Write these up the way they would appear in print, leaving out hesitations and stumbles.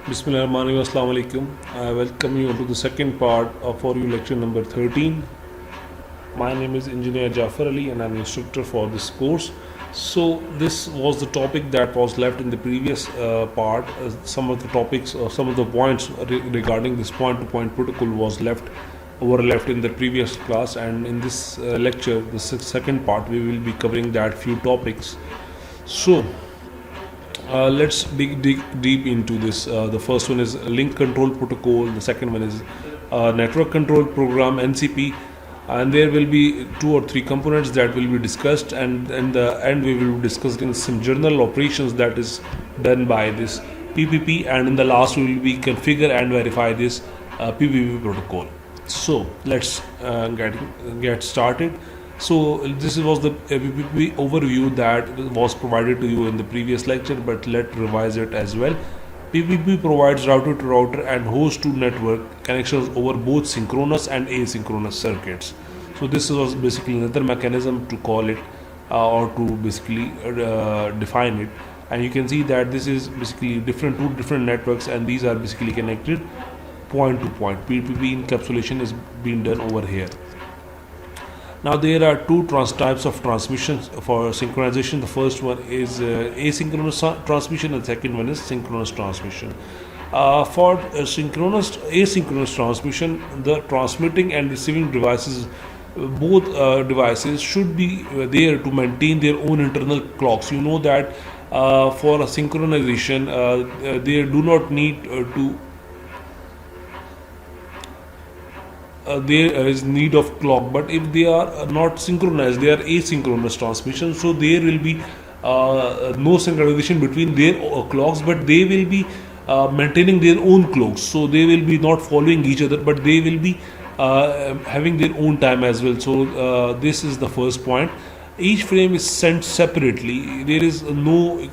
Bismillahirrahmanirrahim. Assalamu alaikum. I welcome you to the second part of For You lecture number 13. My name is Engineer Jafar Ali and I'm instructor for this course. So this was the topic that was left in the previous part. Some of the topics or some of the points regarding this point-to-point protocol was overlapped in the previous class, and in this lecture, the second part, we will be covering that few topics. So let's dig deep into this. The first one is link control protocol. The second one is network control program (NCP), and there will be two or three components that will be discussed. And in the end, we will be discussing some journal operations that is done by this PPP. And in the last, we will be configure and verify this PPP protocol. So let's get started. So this was the PPP overview that was provided to you in the previous lecture, but let's revise it as well. PPP provides router to router and host to network connections over both synchronous and asynchronous circuits. So this was basically another mechanism to call it or to basically define it. And you can see that this is basically two different networks, and these are basically connected point to point. PPP encapsulation is being done over here. Now there are two types of transmissions for synchronization. The first one is asynchronous transmission, and the second one is synchronous transmission. For asynchronous transmission, the transmitting and receiving devices, both devices should be there to maintain their own internal clocks. You know that for a synchronization, they do not need to there is need of clock, but if they are not synchronized, they are asynchronous transmission, so there will be no synchronization between their clocks, but they will be maintaining their own clocks, so they will be not following each other, but they will be having their own time as well. So this is the first point. Each frame is sent separately. There is no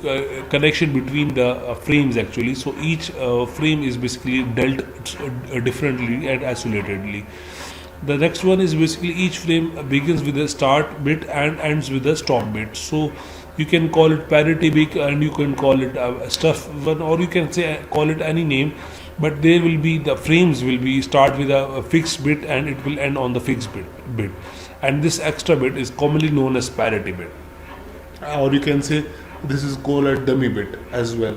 connection between the frames actually, so each frame is basically dealt differently and isolatedly. The next one is basically each frame begins with a start bit and ends with a stop bit. So you can call it parity bit, and you can call it stuff one, or you can say call it any name, but there will be the frames will be start with a fixed bit and it will end on the fixed bit, and this extra bit is commonly known as parity bit, or you can say this is called a dummy bit as well.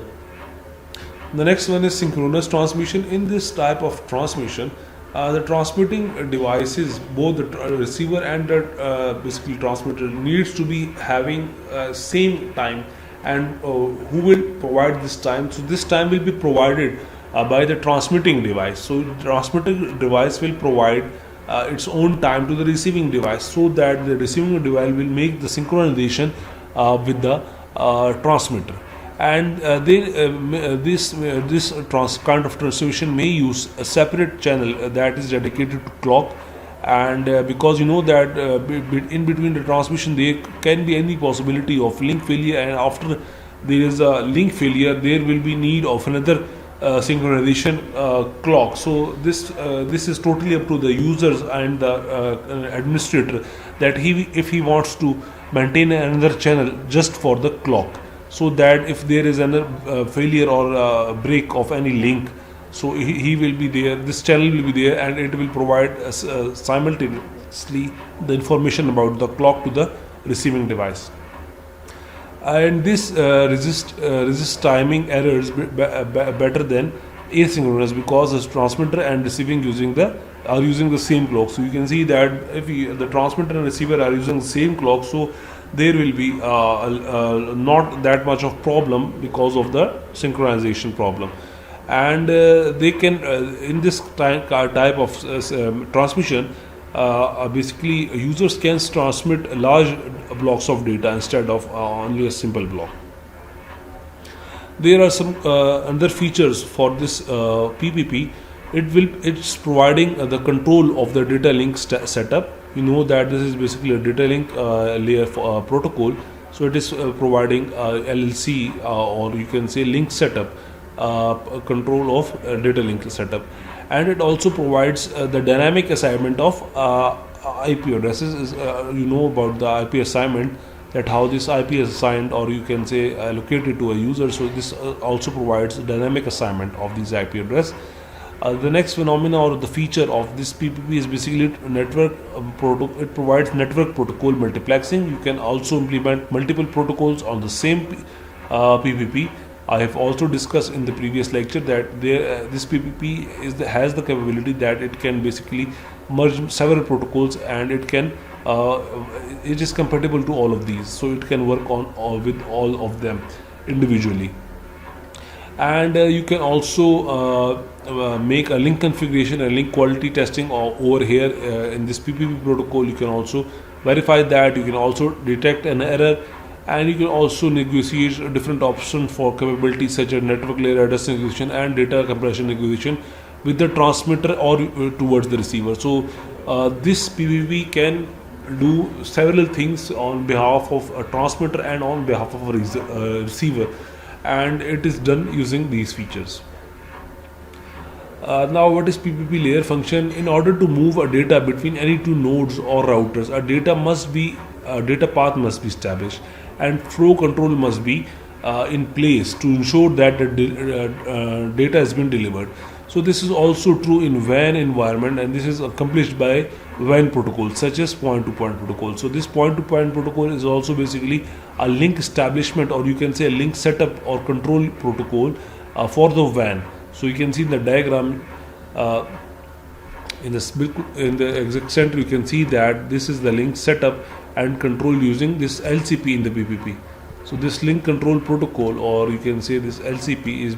The next one is synchronous transmission. In this type of transmission, the transmitting devices, both the receiver and the basically transmitter, needs to be having same time, and who will provide this time? So this time will be provided by the transmitting device. So the transmitting device will provide its own time to the receiving device, so that the receiving device will make the synchronization with the transmitter. And this kind of transmission may use a separate channel that is dedicated to clock. And because you know that in between the transmission there can be any possibility of link failure, and after there is a link failure there will be need of another synchronization clock. So this is totally up to the users and the administrator, that if he wants to maintain another channel just for the clock, so that if there is another failure or break of any link, so he will be there, this channel will be there, and it will provide simultaneously the information about the clock to the receiving device. And this resist timing errors better than asynchronous, because the transmitter and receiving are using the same clock. So you can see that if the transmitter and receiver are using the same clock, so there will be not that much of problem because of the synchronization problem. And they can in this type of transmission, basically users can transmit large blocks of data instead of only a simple block. There are some other features for this PPP. It's providing the control of the data link setup. You know that this is basically a data link layer for, protocol. So it is providing LLC, or you can say link setup, control of data link setup. And it also provides the dynamic assignment of IP addresses. You know about the IP assignment. that how this IP is assigned, or you can say allocated to a user. So this also provides dynamic assignment of these IP address. The next phenomena or the feature of this PPP is basically network protocol. It provides network protocol multiplexing. You can also implement multiple protocols on the same PPP. I have also discussed in the previous lecture that this PPP has the capability that it can basically merge several protocols, and it is compatible to all of these, so it can work with all of them individually. And you can also make a link configuration and link quality testing over here in this PPP protocol. You can also verify that. You can also detect an error, and you can also negotiate different options for capabilities such as network layer address negotiation and data compression negotiation with the transmitter or towards the receiver. So this PPP can do several things on behalf of a transmitter and on behalf of a receiver, and it is done using these features. Now, what is PPP layer function? In order to move a data between any two nodes or routers, a data path must be established, and flow control must be in place to ensure that the data has been delivered. So this is also true in WAN environment, and this is accomplished by WAN protocols such as point-to-point protocol. So this point-to-point protocol is also basically a link establishment, or you can say a link setup or control protocol for the WAN. So you can see in the diagram in the exact center, you can see that this is the link setup and control using this LCP in the PPP. So this link control protocol, or you can say this LCP, is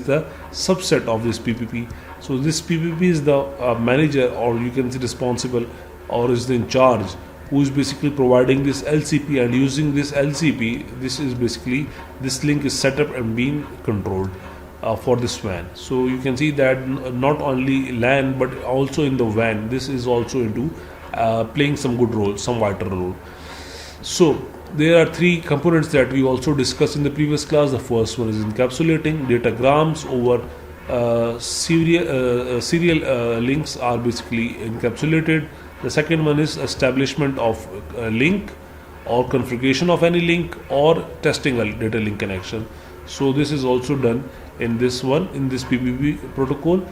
the subset of this PPP. So this PPP is the manager, or you can say responsible, or is in charge, who is basically providing this LCP, and using this LCP, this link is set up and being controlled for this WAN. So you can see that not only LAN but also in the WAN, this is also into playing some good role, some vital role. So there are three components that we also discussed in the previous class. The first one is encapsulating datagrams over serial links are basically encapsulated. The second one is establishment of a link or configuration of any link or testing a data link connection. So this is also done in this PPP protocol.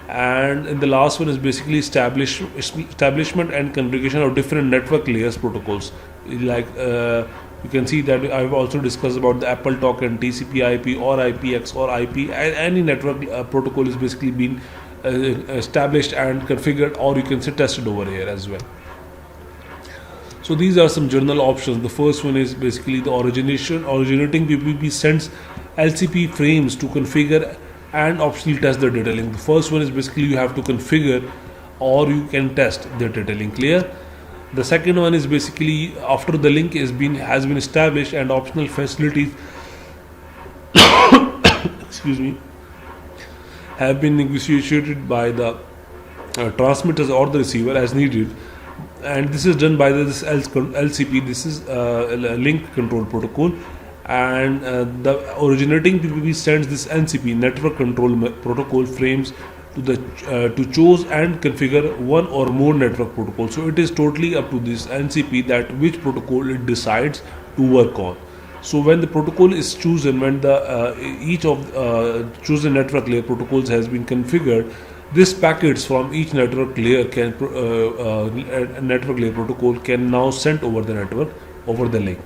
And in the last one is basically establishment and configuration of different network layers protocols. Like you can see that I've also discussed about the AppleTalk and TCP/IP or IPX or IP. Any network protocol is basically being established and configured, or you can say tested over here as well. So these are some general options. The first one is basically the originating PPP sends LCP frames to configure and optionally test the data link. The first one is basically you have to configure or you can test the data link layer. The second one is basically after the link has been established and optional facilities excuse me, have been negotiated by the transmitters or the receiver as needed, and this is done by this LCP. This is a link control protocol, and the originating PPP sends this NCP, network control protocol frames, to choose and configure one or more network protocols. So it is totally up to this NCP that which protocol it decides to work on. So when the protocol is chosen, when the each of chosen network layer protocols has been configured, this packets from each network layer network layer protocol can now send over the network over the link.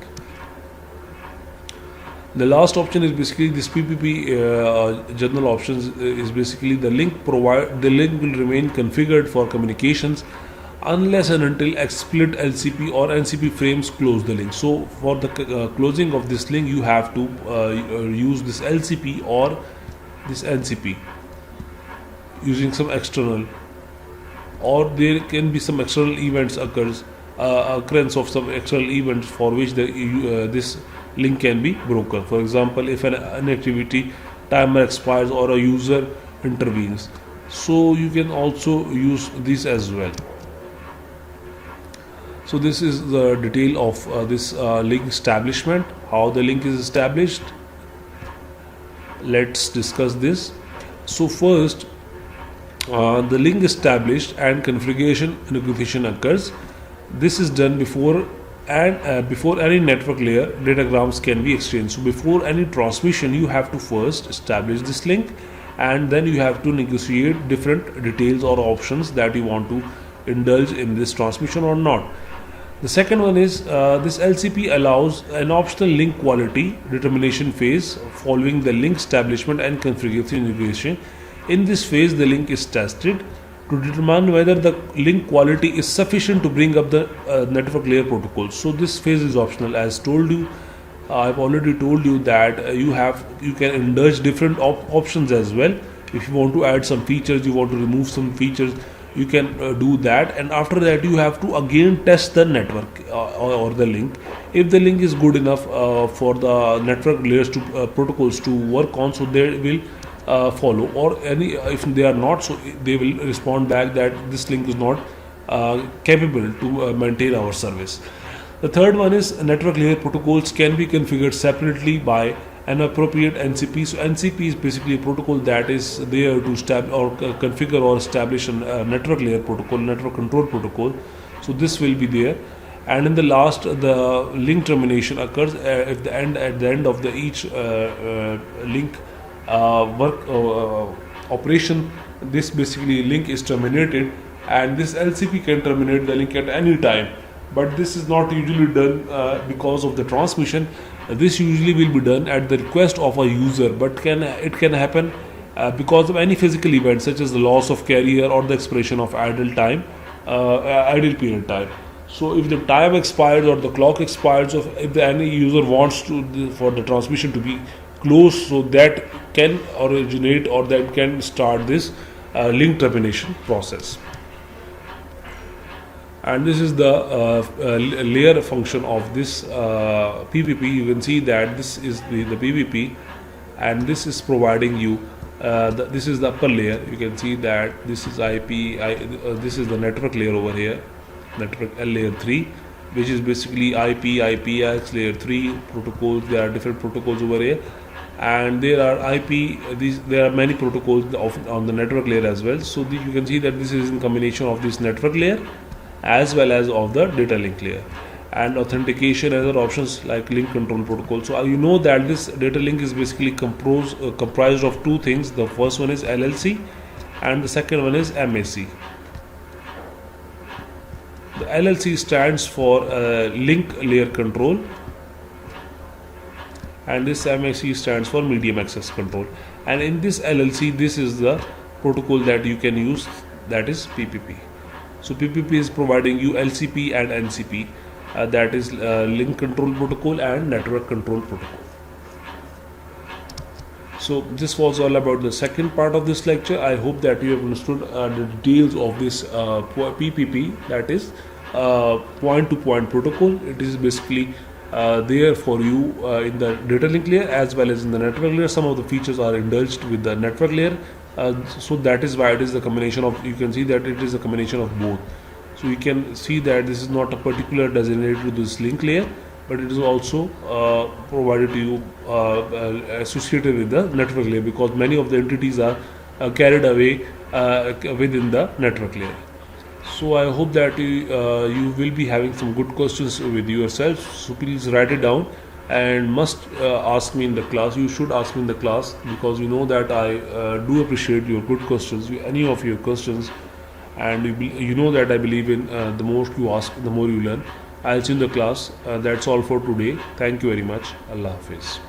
The last option is basically this PPP general options is basically the link will remain configured for communications unless and until XSplit LCP or NCP frames close the link. So for the closing of this link, you have to use this LCP or this NCP using some external, or there can be some external events occurrence of some external events for which this link can be broken. For example, if an activity timer expires or a user intervenes, so you can also use this as well. So this is the detail of this link establishment, how the link is established. Let's discuss this. So first, the link established and configuration negotiation occurs. This is done before and before any network layer, datagrams can be exchanged. So before any transmission, you have to first establish this link, and then you have to negotiate different details or options that you want to indulge in this transmission or not. The second one is this LCP allows an optional link quality determination phase following the link establishment and configuration integration. In this phase, the link is tested to determine whether the link quality is sufficient to bring up the network layer protocol. So this phase is optional. As told you, I've already told you that you can indulge different options as well. If you want to add some features, you want to remove some features, you can do that, and after that you have to again test the network or the link. If the link is good enough for the network layers to protocols to work on, so they will follow, or any if they are not, so they will respond back that this link is not capable to maintain our service. The third one is network layer protocols can be configured separately by an appropriate NCP. So NCP is basically a protocol that is there to configure or establish a network layer protocol, network control protocol. So this will be there. And in the last, the link termination occurs at the end of each link operation. This basically link is terminated, and this LCP can terminate the link at any time. But this is not usually done because of the transmission. This usually will be done at the request of a user, but it can happen because of any physical event such as the loss of carrier or the expiration of idle period time. So if the time expires or the clock expires, or if any user wants for the transmission to be closed, so that can originate or that can start this link termination process. And this is the layer function of this PPP. You can see that this is the PPP, and this is providing you this is the upper layer. You can see that this is IP, this is the network layer over here, network L layer 3, which is basically IP, IPX layer 3 protocols. There are different protocols over here, and there are there are many protocols on the network layer as well. So you can see that this is in combination of this network layer as well as of the data link layer, and authentication and other options like link control protocol. So you know that this data link is basically comprised of two things. The first one is LLC and the second one is MAC. The LLC stands for link layer control, and this MAC stands for medium access control. And in this LLC, this is the protocol that you can use, that is PPP. So PPP is providing you LCP and NCP, that is link control protocol and network control protocol. So this was all about the second part of this lecture. I hope that you have understood the details of this PPP, that is point-to-point protocol. It is basically there for you in the data link layer as well as in the network layer. Some of the features are indulged with the network layer. So that is why it is the combination of, you can see that it is a combination of both. So you can see that this is not a particular designated to this link layer, but it is also provided to you associated with the network layer, because many of the entities are carried away within the network layer. So I hope that you will be having some good questions with yourself. So please write it down and must ask me in the class. You should ask me in the class, because you know that I do appreciate your good questions, any of your questions, and you know that I believe in the more you ask, the more you learn. I'll see you in the class. That's all for today. Thank you very much. Allah Hafiz.